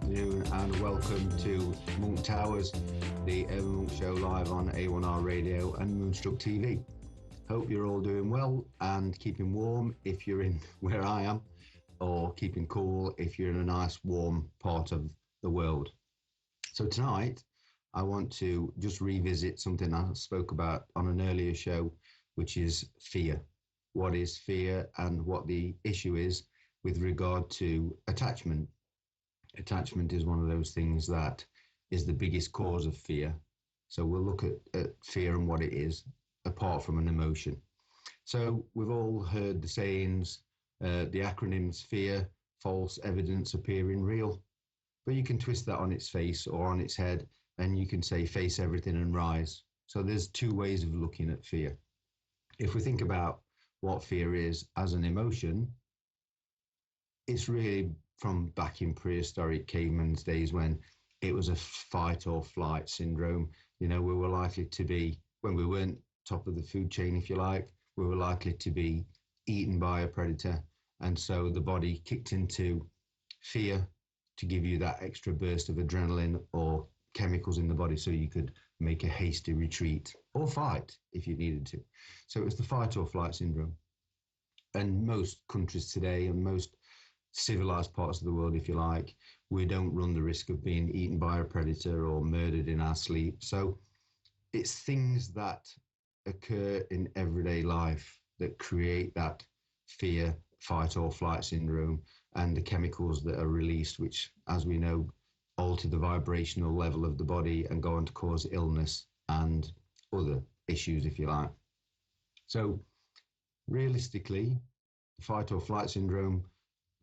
afternoon and welcome to Monk Towers, the Evan Monk Show live on A1R Radio and Moonstruck TV. Hope you're all doing well and keeping warm if you're in where I am, or keeping cool if you're in a nice warm part of the world. So tonight I want to just revisit something I spoke about on an earlier show, which is fear. What is fear and what the issue is with regard to attachment. Attachment is one of those things that is the biggest cause of fear. So we'll look at fear and what it is, apart from an emotion. So we've all heard the sayings, the acronyms fear, false evidence appearing real. But you can twist that on its face or on its head, and you can say face everything and rise. So there's two ways of looking at fear. If we think about what fear is as an emotion, it's really from back in prehistoric cavemen's days when it was a fight or flight syndrome. You know, we were likely to be, when we weren't top of the food chain, if you like, we were likely to be eaten by a predator. And so the body kicked into fear to give you that extra burst of adrenaline or chemicals in the body so you could make a hasty retreat or fight if you needed to. So it was the fight or flight syndrome. And most countries today and most civilized parts of the world, if you like, we don't run the risk of being eaten by a predator or murdered in our sleep. So it's things that occur in everyday life that create that fear, fight or flight syndrome, and the chemicals that are released, which, as we know, alter the vibrational level of the body and go on to cause illness and other issues, if you like. So realistically, fight or flight syndrome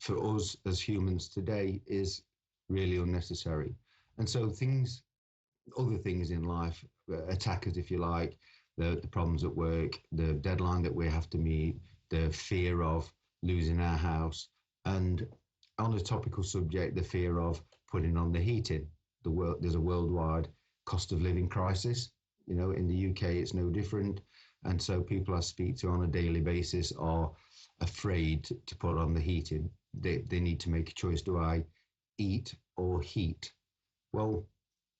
for us as humans today is really unnecessary. And so other things in life, attackers, if you like, the problems at work, the deadline that we have to meet, the fear of losing our house, and on a topical subject, the fear of putting on the heating. There's a worldwide cost of living crisis. You know, in the UK, it's no different. And so people I speak to on a daily basis are afraid to put on the heating. They need to make a choice. Do I eat or heat? Well,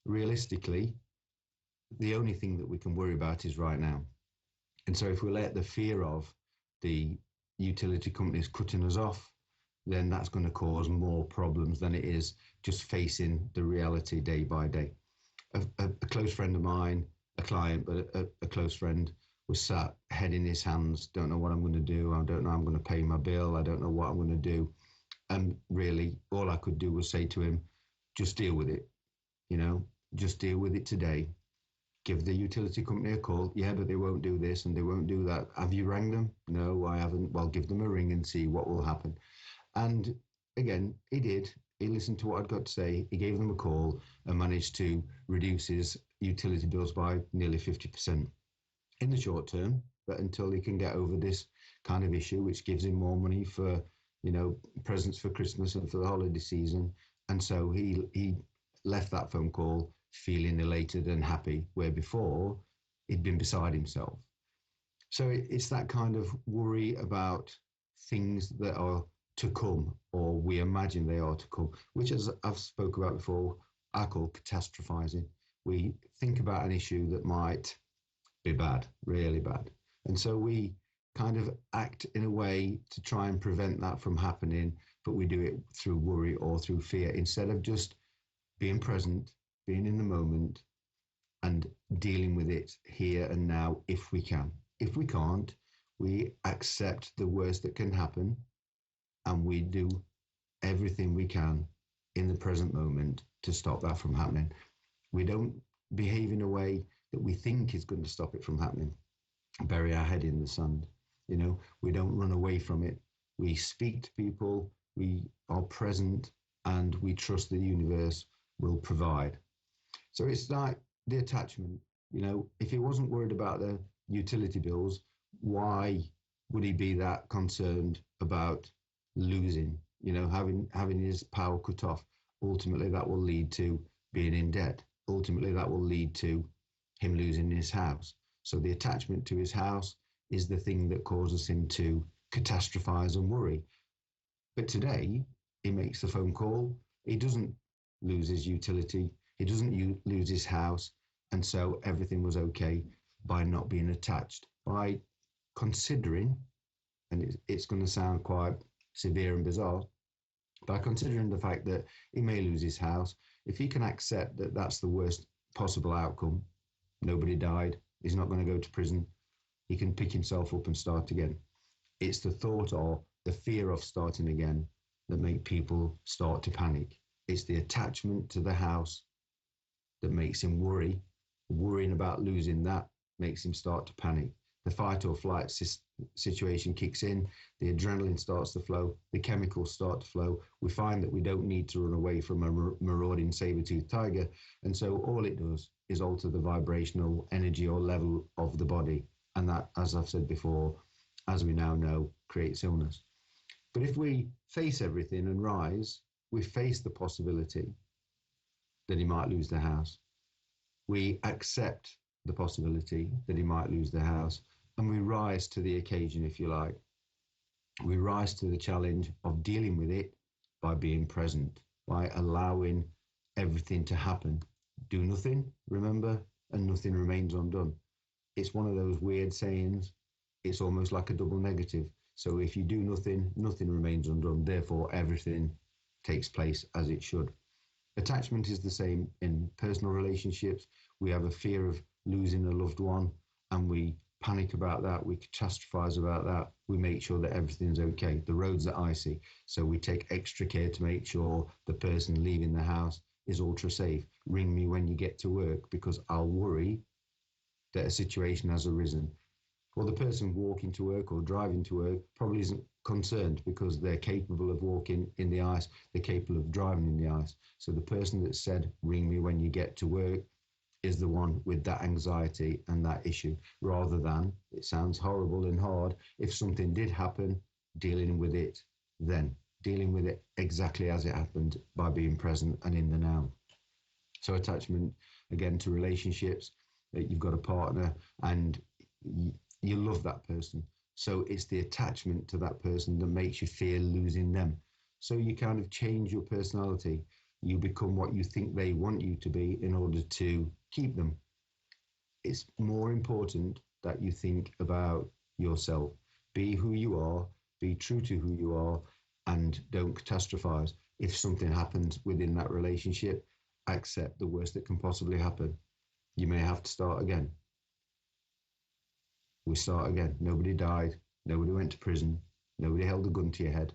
realistically, the only thing that we can worry about is right now. And so if we let the fear of the utility companies cutting us off, then that's going to cause more problems than it is just facing the reality day by day. A close friend of mine, a client, but a close friend, was sat, head in his hands, don't know what I'm going to do, I don't know I'm going to pay my bill, I don't know what I'm going to do. And really, all I could do was say to him, just deal with it, just deal with it today. Give the utility company a call. Yeah, but they won't do this and they won't do that. Have you rang them? No, I haven't. Well, give them a ring and see what will happen. And again, he did. He listened to what I'd got to say. He gave them a call and managed to reduce his utility bills by nearly 50% in the short term, but until he can get over this kind of issue, which gives him more money for, presents for Christmas and for the holiday season. And so he left that phone call feeling elated and happy, where before he'd been beside himself. So it's that kind of worry about things that are to come, or we imagine they are to come, which, as I've spoke about before, I call catastrophizing. We think about an issue that might be bad, really bad. And so we kind of act in a way to try and prevent that from happening, but we do it through worry or through fear instead of just being present, being in the moment and dealing with it here and now if we can. If we can't, we accept the worst that can happen and we do everything we can in the present moment to stop that from happening. We don't behave in a way that we think is going to stop it from happening. Bury our head in the sand. We don't run away from it. We speak to people, we are present, and we trust the universe will provide. So it's like the attachment. If he wasn't worried about the utility bills, why would he be that concerned about losing, having his power cut off? Ultimately, that will lead to being in debt. Ultimately, that will lead to him losing his house. So the attachment to his house is the thing that causes him to catastrophize and worry. But today, he makes the phone call. He doesn't lose his utility. He doesn't lose his house. And so everything was okay by not being attached, by considering, and it's going to sound quite severe and bizarre, by considering the fact that he may lose his house. If he can accept that that's the worst possible outcome, nobody died, he's not going to go to prison, he can pick himself up and start again. It's the thought or the fear of starting again that make people start to panic. It's the attachment to the house that makes him worry. Worrying about losing that makes him start to panic. The fight or flight situation kicks in, the adrenaline starts to flow, the chemicals start to flow. We find that we don't need to run away from a marauding saber-toothed tiger. And so all it does is alter the vibrational energy or level of the body. And that, as I've said before, as we now know, creates illness. But if we face everything and rise, we face the possibility that he might lose the house. We accept the possibility that he might lose the house, and we rise to the occasion, if you like. We rise to the challenge of dealing with it by being present, by allowing everything to happen. Do nothing, remember, and nothing remains undone. It's one of those weird sayings. It's almost like a double negative. So if you do nothing, nothing remains undone. Therefore, everything takes place as it should. Attachment is the same in personal relationships. We have a fear of losing a loved one, and we panic about that. We catastrophize about that. We make sure that everything's okay. The roads are icy, so we take extra care to make sure the person leaving the house is ultra safe. Ring me when you get to work, because I'll worry that a situation has arisen. Well, the person walking to work or driving to work probably isn't concerned, because they're capable of walking in the ice, they're capable of driving in the ice. So the person that said, ring me when you get to work, is the one with that anxiety and that issue, rather than, it sounds horrible and hard, if something did happen, dealing with it then, dealing with it exactly as it happened by being present and in the now. So attachment, again, to relationships, you've got a partner and you love that person. So it's the attachment to that person that makes you fear losing them. So you kind of change your personality. You become what you think they want you to be in order to keep them. It's more important that you think about yourself. Be who you are, be true to who you are, and don't catastrophize. If something happens within that relationship, accept the worst that can possibly happen. You may have to start again. We start again. Nobody died. Nobody went to prison. Nobody held a gun to your head.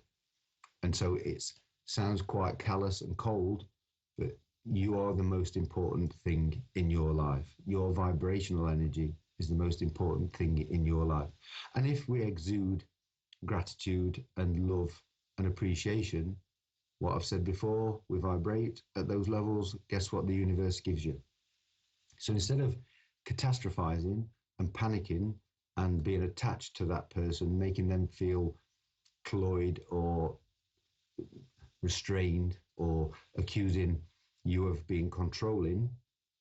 And so it sounds quite callous and cold, but you are the most important thing in your life. Your vibrational energy is the most important thing in your life. And if we exude gratitude and love and appreciation, what I've said before, we vibrate at those levels, guess what the universe gives you? So instead of catastrophizing and panicking and being attached to that person, making them feel cloyed or restrained or accusing you of being controlling,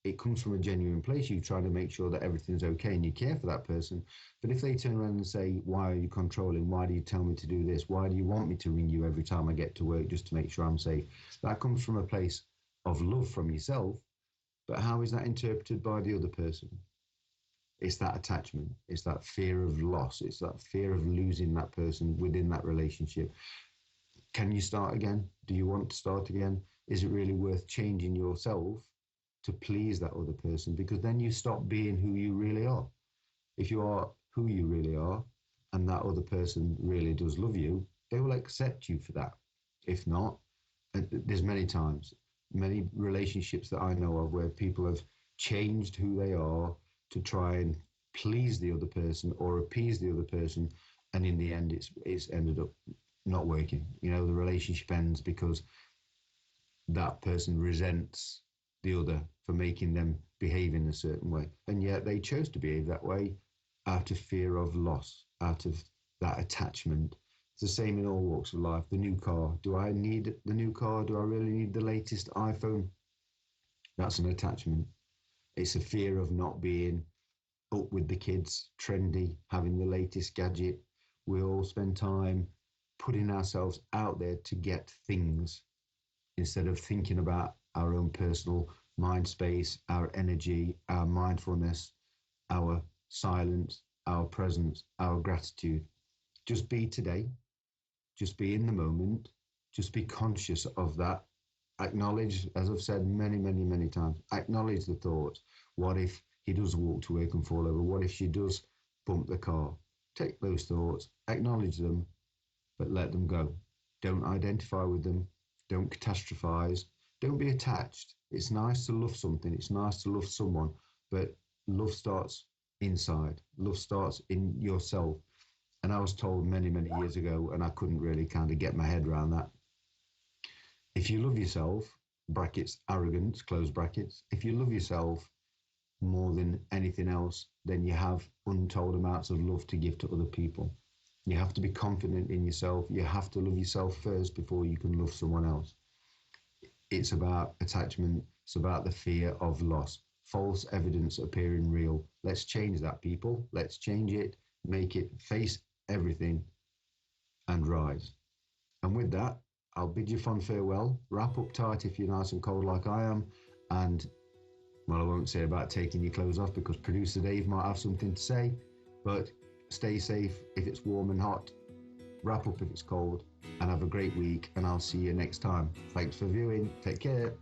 it comes from a genuine place. You try to make sure that everything's okay and you care for that person. But if they turn around and say, why are you controlling? Why do you tell me to do this? Why do you want me to ring you every time I get to work just to make sure I'm safe? That comes from a place of love from yourself. But how is that interpreted by the other person? It's that attachment. It's that fear of loss. It's that fear of losing that person within that relationship. Can you start again? Do you want to start again? Is it really worth changing yourself to please that other person? Because then you stop being who you really are. If you are who you really are, and that other person really does love you, they will accept you for that. If not, there's many times, many relationships that I know of where people have changed who they are to try and please the other person or appease the other person, and in the end it's ended up not working. You know, the relationship ends because that person resents the other for making them behave in a certain way, and yet they chose to behave that way out of fear of loss, out of that attachment. It's the same in all walks of life. The new car, do I need the new car? Do I really need the latest iPhone? That's an attachment. It's a fear of not being up with the kids, trendy, having the latest gadget. We all spend time putting ourselves out there to get things instead of thinking about our own personal mind space, our energy, our mindfulness, our silence, our presence, our gratitude. Just be today, just be in the moment, just be conscious of that. Acknowledge, as I've said many, many, many times, acknowledge the thoughts. What if he does walk to work and fall over? What if she does bump the car? Take those thoughts, acknowledge them, but let them go. Don't identify with them. Don't catastrophize. Don't be attached. It's nice to love something. It's nice to love someone, but love starts inside. Love starts in yourself. And I was told many, many years ago, and I couldn't really kind of get my head around that. If you love yourself, brackets, arrogance, close brackets, if you love yourself more than anything else, then you have untold amounts of love to give to other people. You have to be confident in yourself. You have to love yourself first before you can love someone else. It's about attachment. It's about the fear of loss. False evidence appearing real. Let's change that, people. Let's change it, make it face everything and rise. And with that, I'll bid you fond farewell. Wrap up tight if you're nice and cold like I am. And, well, I won't say about taking your clothes off because producer Dave might have something to say, but stay safe if it's warm and hot. Wrap up if it's cold. And have a great week. And I'll see you next time. Thanks for viewing. Take care.